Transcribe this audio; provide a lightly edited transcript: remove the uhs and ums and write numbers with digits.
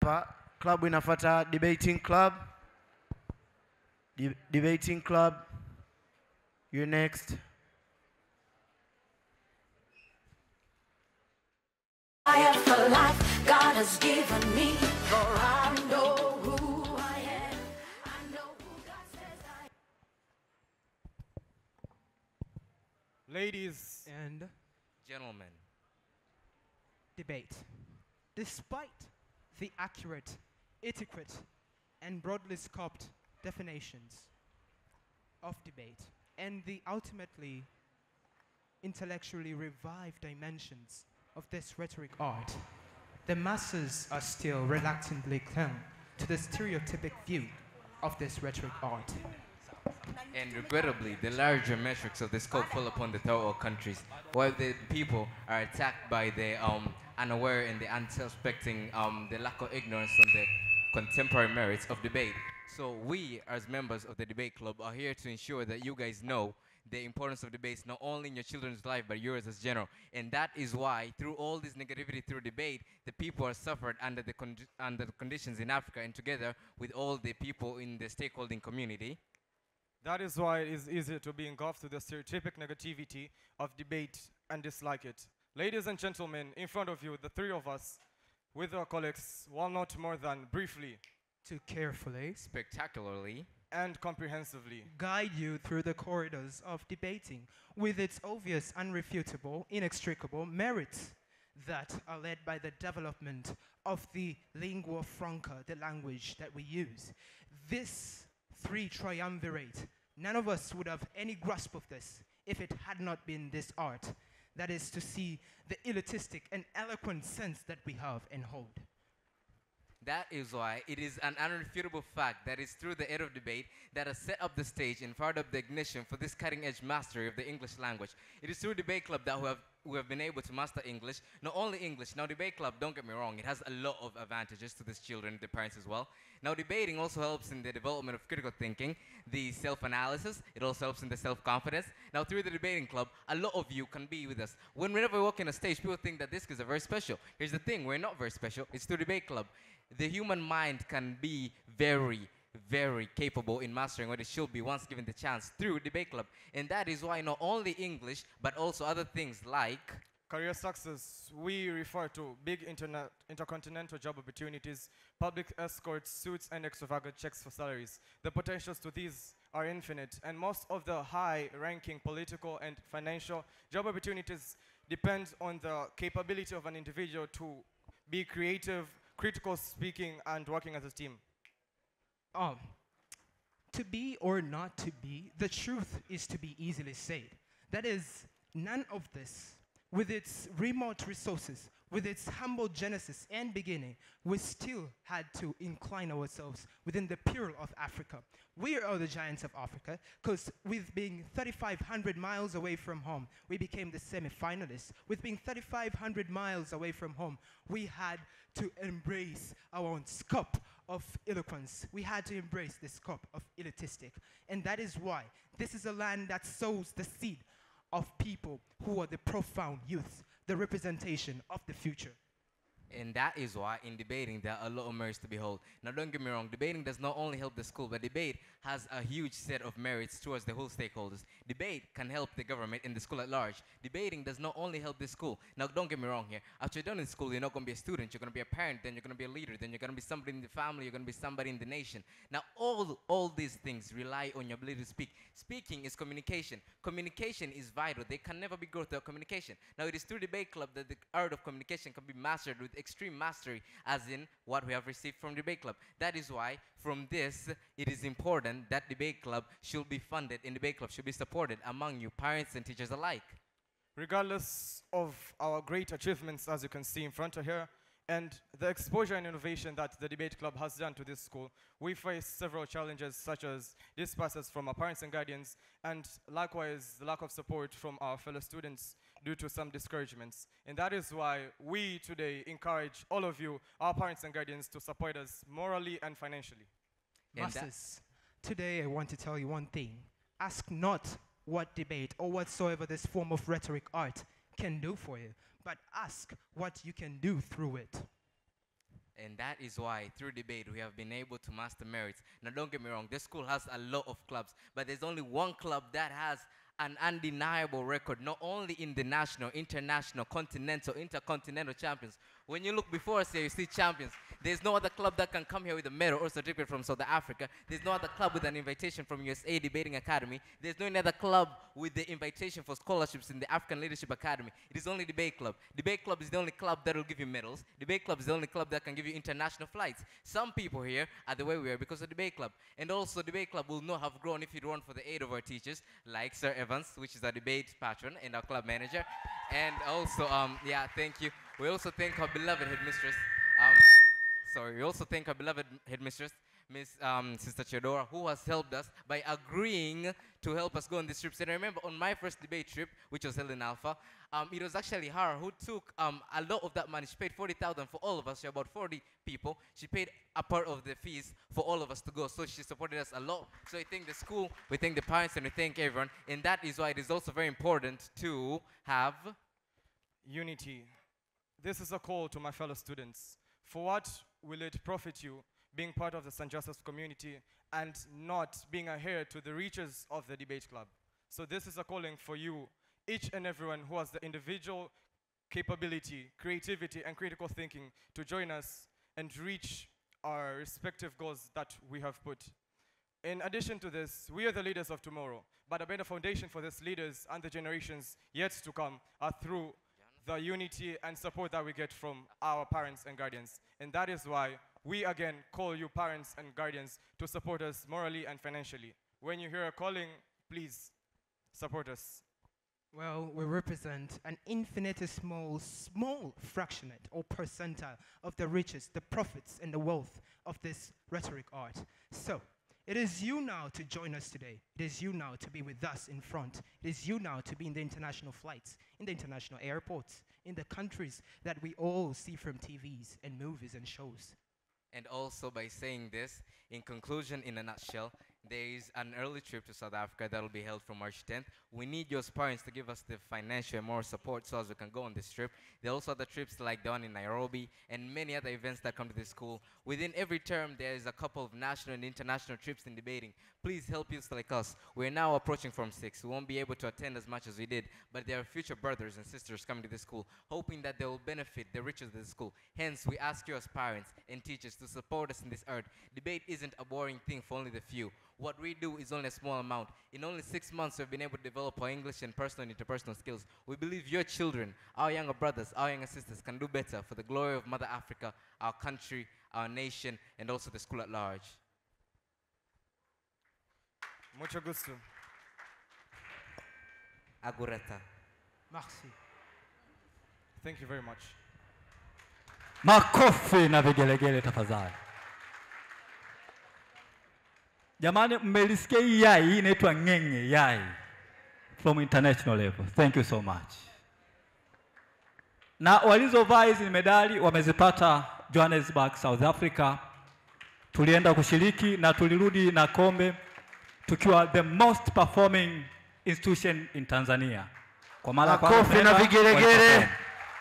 hapa. Club inafuata debating club. Debating club. You're next. I am for life God has given me, for I know who I am. I know who God says I am. Ladies and gentlemen, debate. Despite the accurate, adequate, and broadly scoped definitions of debate and the ultimately intellectually revived dimensions of this rhetoric art, the masses are still reluctantly clung to the stereotypic view of this rhetoric art. And regrettably, the larger metrics of the scope fall upon the third world countries, while the people are attacked by the unaware and the unsuspecting, the lack of ignorance on the contemporary merits of debate. So we, as members of the debate club, are here to ensure that you guys know the importance of debates, not only in your children's life, but yours as general. And that is why, through all this negativity through debate, the people are suffered under the conditions in Africa, and together with all the people in the stakeholding community. That is why it is easier to be engulfed with the stereotypic negativity of debate and dislike it. Ladies and gentlemen, in front of you, the three of us, with our colleagues, will not more than briefly, to carefully, spectacularly, and comprehensively guide you through the corridors of debating with its obvious, unrefutable, inextricable merits that are led by the development of the lingua franca, the language that we use. This three triumvirate, none of us would have any grasp of this if it had not been this art. That is to see the elitistic and eloquent sense that we have and hold. That is why it is an unrefutable fact that it's through the art of debate that has set up the stage and fired up the ignition for this cutting-edge mastery of the English language. It is through Debate Club that we have been able to master English. Not only English, now Debate Club, don't get me wrong, it has a lot of advantages to these children, the parents as well. Now debating also helps in the development of critical thinking, the self-analysis, it also helps in the self-confidence. Now through the Debating Club, a lot of you can be with us. Whenever we walk in a stage, people think that this is very special. Here's the thing, we're not very special, it's through Debate Club. The human mind can be very, very capable in mastering what it should be once given the chance through Debate Club. And that is why not only English, but also other things like career success, we refer to big intercontinental job opportunities, public escorts, suits, and extravagant checks for salaries. The potentials to these are infinite, and most of the high-ranking political and financial job opportunities depend on the capability of an individual to be creative, critical speaking, and working as a team. To be or not to be, the truth is to be easily said. That is, none of this, with its remote resources, with its humble genesis and beginning, we still had to incline ourselves within the Pearl of Africa. We are the giants of Africa, because with being 3,500 miles away from home, we became the semi-finalists. With being 3,500 miles away from home, we had to embrace our own scope of eloquence. We had to embrace the scope of elitistic. And that is why this is a land that sows the seed of people who are the profound youth, the representation of the future. And that is why in debating there are a lot of merits to behold. Now don't get me wrong, debating does not only help the school, but debate has a huge set of merits towards the whole stakeholders. Debate can help the government and the school at large. Debating does not only help the school. Now don't get me wrong here, after you're done in school, you're not going to be a student, you're going to be a parent, then you're going to be a leader, then you're going to be somebody in the family, you're going to be somebody in the nation. Now all these things rely on your ability to speak. Speaking is communication. Communication is vital. They can never be growth without communication. Now it is through Debate Club that the art of communication can be mastered with extreme mastery, as in what we have received from Debate Club. That is why from this it is important that Debate Club should be funded and Debate Club should be supported among you parents and teachers alike. Regardless of our great achievements, as you can see in front of here, and the exposure and innovation that the Debate Club has done to this school, we face several challenges such as dispasses from our parents and guardians, and likewise the lack of support from our fellow students due to some discouragements. And that is why we today encourage all of you, our parents and guardians, to support us morally and financially. Masters, today I want to tell you one thing. Ask not what debate or whatsoever this form of rhetoric art can do for you, but ask what you can do through it. And that is why, through debate, we have been able to master merits. Now, don't get me wrong, this school has a lot of clubs, but there's only one club that has an undeniable record, not only in the national, international, continental, intercontinental champions. When you look before us here, you see champions. There's no other club that can come here with a medal or certificate from South Africa. There's no other club with an invitation from USA Debating Academy. There's no other club with the invitation for scholarships in the African Leadership Academy. It is only Debate Club. Debate Club is the only club that will give you medals. Debate Club is the only club that can give you international flights. Some people here are the way we are because of Debate Club. And also, Debate Club will not have grown if it weren't for the aid of our teachers, like Sir Evans, which is our debate patron and our club manager. And also, yeah, thank you. We also thank our beloved headmistress. We also thank our beloved headmistress, Miss Sister Chedora, who has helped us by agreeing to help us go on these trips. And I remember on my first debate trip, which was held in Alpha, it was actually her who took a lot of that money. She paid 40,000 for all of us. She about 40 people. She paid a part of the fees for all of us to go. So she supported us a lot. So I thank the school, we thank the parents, and we thank everyone. And that is why it is also very important to have unity. This is a call to my fellow students. For what will it profit you being part of the St. Joseph's community and not being adhered to the reaches of the debate club? So this is a calling for you, each and everyone who has the individual capability, creativity, and critical thinking to join us and reach our respective goals that we have put. In addition to this, we are the leaders of tomorrow, but a better foundation for these leaders and the generations yet to come are through the unity and support that we get from our parents and guardians. And that is why we again call you parents and guardians to support us morally and financially. When you hear a calling, please support us. Well, we represent an infinitesimal small fractionate or percentile of the riches, the profits, and the wealth of this rhetoric art. So, it is you now to join us today. It is you now to be with us in front. It is you now to be in the international flights, in the international airports, in the countries that we all see from TVs and movies and shows. And also by saying this, in conclusion, in a nutshell, there is an early trip to South Africa that will be held from March 10th. We need your parents to give us the financial and moral support so as we can go on this trip. There are also other trips like the one in Nairobi and many other events that come to this school. Within every term, there is a couple of national and international trips in debating. Please help youths like us. We're now approaching Form 6. We won't be able to attend as much as we did, but there are future brothers and sisters coming to this school, hoping that they will benefit the riches of this school. Hence, we ask you as parents and teachers to support us in this art. Debate isn't a boring thing for only the few. What we do is only a small amount. In only 6 months, we've been able to develop our English and personal and interpersonal skills. We believe your children, our younger brothers, our younger sisters can do better for the glory of Mother Africa, our country, our nation, and also the school at large. Mucho gusto. Agureta. Merci. Thank you very much. Makofi na vigelegele tafadhali. Jamani, mmelisikia hii yai inaitwa ngenge yai from international level. Thank you so much. Na walizovaa hizi medali wamezipata Johannesburg, South Africa. Tulienda kushiriki na tulirudi na kombe tukiwa the most performing institution in Tanzania. Kwa mara kwa makofi na vigelegele.